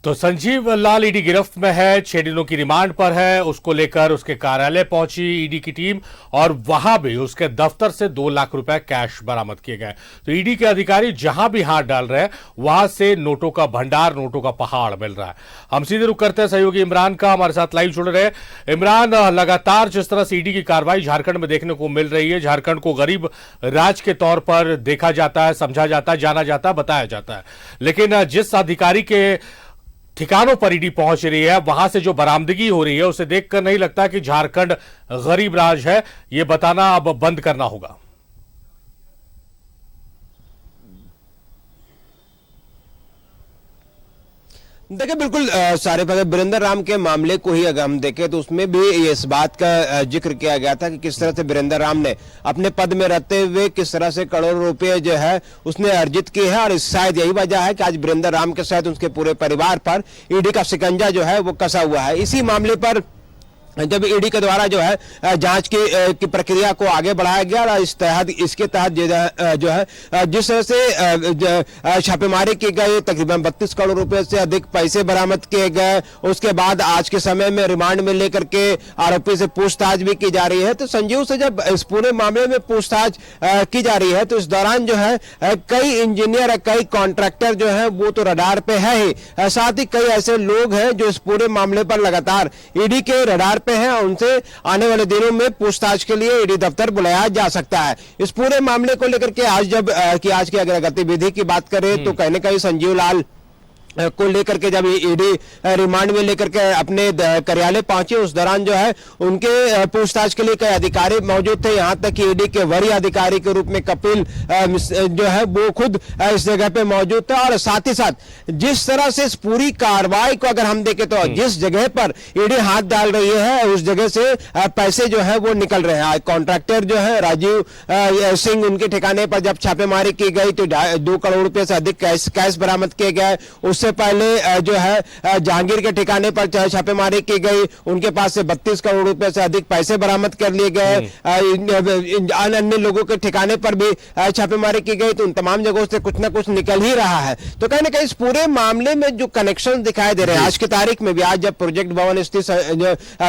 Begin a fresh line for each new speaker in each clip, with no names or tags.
तो संजीव लाल ईडी गिरफ्त में है, 6 दिनों की रिमांड पर है। उसको लेकर उसके कार्यालय पहुंची ईडी की टीम और वहां भी उसके दफ्तर से 2 लाख रुपए कैश बरामद किए गए। तो ईडी के अधिकारी जहां भी हाथ डाल रहे हैं वहां से नोटों का भंडार, नोटों का पहाड़ मिल रहा है। हम सीधे रुक करते हैं सहयोगी इमरान का, हमारे साथ लाइव जुड़ रहे हैं। इमरान, लगातार जिस तरह से ईडी की कार्रवाई झारखंड में देखने को मिल रही है, झारखंड को गरीब राज्य के तौर पर देखा जाता है, समझा जाता है, जाना जाता है, बताया जाता है, लेकिन जिस अधिकारी के ठिकानों पर ईडी पहुंच रही है वहां से जो बरामदगी हो रही है उसे देखकर नहीं लगता कि झारखंड गरीब राज्य है। यह बताना अब बंद करना होगा।
देखिए, बिल्कुल सारे वीरेंद्र राम के मामले को ही अगर हम देखें तो उसमें भी इस बात का जिक्र किया गया था कि किस तरह से वीरेंद्र राम ने अपने पद में रहते हुए किस तरह से करोड़ों रुपए जो है उसने अर्जित किए हैं। और शायद यही वजह है कि आज वीरेंद्र राम के साथ उसके पूरे परिवार पर ईडी का शिकंजा जो है वो कसा हुआ है। इसी मामले पर जब ईडी के द्वारा जो है जांच की प्रक्रिया को आगे बढ़ाया गया और इसके तहत जो है जिस तरह से छापेमारी की गई, तकरीबन 32 करोड़ रुपए से अधिक पैसे बरामद किए गए। उसके बाद आज के समय में रिमांड में लेकर के आरोपी से पूछताछ भी की जा रही है। तो संजीव से जब इस पूरे मामले में पूछताछ की जा रही है तो इस दौरान जो है कई इंजीनियर, कई कॉन्ट्रैक्टर जो है वो तो रडार पे है ही, साथ ही कई ऐसे लोग हैं जो इस पूरे मामले पर लगातार ईडी के रडार पे हैं और उनसे आने वाले दिनों में पूछताछ के लिए ईडी दफ्तर बुलाया जा सकता है। इस पूरे मामले को लेकर के आज की अगर गतिविधि की बात करें तो कहीं न कहीं संजीव लाल को लेकर के जब ईडी रिमांड में लेकर के अपने कार्यालय पहुंचे उस दौरान जो है उनके पूछताछ के लिए कई अधिकारी मौजूद थे। यहां तक कि ईडी के वरीय अधिकारी के रूप में कपिल जो है वो खुद इस जगह पे मौजूद था। और साथ ही साथ जिस तरह से इस पूरी कार्रवाई को अगर हम देखें तो जिस जगह पर ईडी हाथ डाल रही है उस जगह से पैसे जो है वो निकल रहे हैं। कॉन्ट्रैक्टर जो है राजीव सिंह, उनके ठिकाने पर जब छापेमारी की गई तो 2 करोड़ रुपए से अधिक कैश बरामद किए गए। उससे पहले जो है जहांगीर के ठिकाने पर छापेमारी की गई, उनके पास से 32 करोड़ रुपए से अधिक पैसे बरामद कर लिए गए। अन्य लोगों के ठिकाने पर भी छापेमारी की गई। तो उन तमाम जगहों से कुछ ना कुछ निकल ही रहा है। तो कहीं ना कहीं इस पूरे मामले में जो कनेक्शन दिखाई दे रहे हैं आज की तारीख में भी, आज जब प्रोजेक्ट भवन स्थित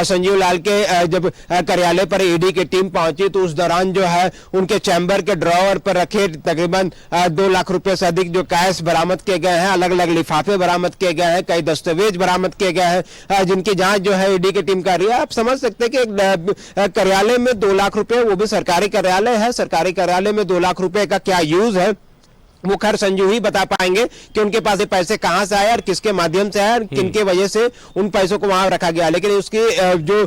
संजीव लाल के जब कार्यालय पर ईडी की टीम पहुंची तो उस दौरान जो है उनके चैम्बर के ड्रॉवर पर रखे तकरीबन 2 लाख रुपए से अधिक जो कैश बरामद किए गए हैं, अलग अलग लिफाफे बरामद किए गए हैं, कई दस्तावेज बरामद किए गए हैं जिनकी जांच जो है ईडी की टीम कर रही है। आप समझ सकते हैं कि कार्यालय में 2 लाख रुपए, वो भी सरकारी कार्यालय है, सरकारी कार्यालय में 2 लाख रुपए का क्या यूज है वो खैर संजू ही बता पाएंगे कि उनके पास ये पैसे कहां से आए और किसके माध्यम से आए और किनके वजह से उन पैसों को वहां रखा गया। लेकिन उसकी जो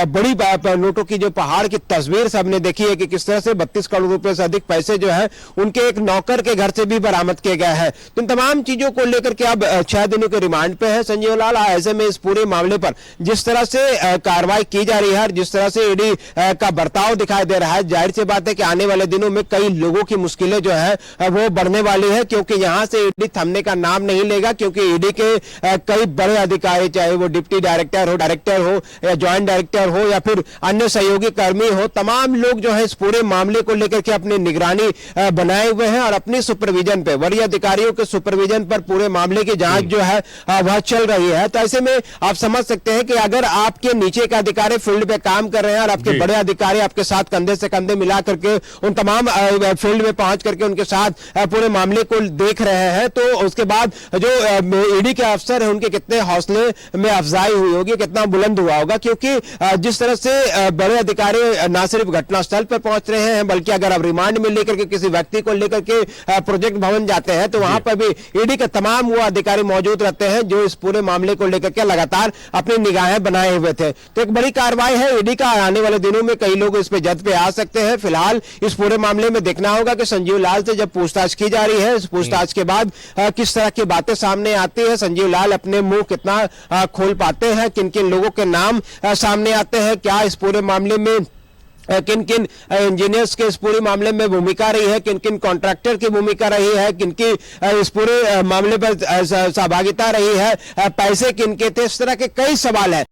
बड़ी नोटों की जो पहाड़ की तस्वीर सबने देखी है कि किस तरह से 32 करोड़ रुपए से अधिक पैसे जो है उनके एक नौकर के घर से भी बरामद किए गए हैं। तो इन तमाम चीजों को लेकर के अब 6 दिनों के रिमांड पे है संजीव लाल। ऐसे में इस पूरे मामले पर जिस तरह से कार्रवाई की जा रही है और जिस तरह से ईडी का बर्ताव दिखाई दे रहा है, जाहिर सी बात है कि आने वाले दिनों में कई लोगों की मुश्किलें जो है वो बढ़ने वाली है, क्योंकि यहां से ईडी थमने का नाम नहीं लेगा। क्योंकि ईडी के कई बड़े अधिकारी, चाहे वो डिप्टी डायरेक्टर हो, डायरेक्टर हो या ज्वाइंट डायरेक्टर हो या फिर अन्य सहयोगी कर्मी हो, तमाम लोग जो है इस पूरे मामले को लेकर के अपनी निगरानी बनाए हुए हैं और अपनी सुपरविजन पे, वरीय अधिकारियों के सुपरविजन पर पूरे मामले की जांच जो है वह चल रही है। तो ऐसे में आप समझ सकते हैं कि अगर आपके नीचे के अधिकारी फील्ड पे काम कर रहे हैं और आपके बड़े अधिकारी आपके साथ कंधे से कंधे मिला करके उन तमाम फील्ड में पहुंच करके उनके साथ पूरे मामले को देख रहे हैं, तो उसके बाद जो ईडी के अफसर हैं उनके कितने हौसले में अफजाई हुई होगी, कितना बुलंद हुआ होगा। क्योंकि जिस तरह से बड़े अधिकारी न सिर्फ घटनास्थल पर पहुंच रहे हैं बल्कि अगर आप रिमांड में लेकर के किसी व्यक्ति को लेकर के प्रोजेक्ट भवन जाते हैं तो वहां पर भी ईडी के तमाम वो अधिकारी मौजूद रहते हैं जो इस पूरे मामले को लेकर के लगातार अपनी निगाहें बनाए हुए थे। तो एक बड़ी कार्रवाई है ईडी का। आने वाले दिनों में कई लोग इस पे जद पे आ सकते हैं। फिलहाल इस पूरे मामले में देखना होगा कि संजीव लाल से जब पूछताछ की जा रही है, इस पूछताछ के बाद किस तरह की बातें सामने आती है, संजीव लाल अपने मुंह कितना खोल पाते हैं, किन किन लोगों के नाम सामने आते हैं, क्या इस पूरे मामले में किन किन इंजीनियर्स के इस पूरे मामले में भूमिका रही है, किन किन कॉन्ट्रैक्टर की भूमिका रही है, किन की इस पूरे मामले पर सहभागिता रही है, पैसे किन के थे, इस तरह के कई सवाल है।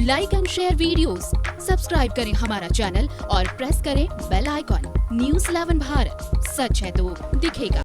Like and share videos, subscribe करें हमारा चैनल और प्रेस करें बेल आइकॉन। न्यूज़ 11 भारत, सच है तो दिखेगा।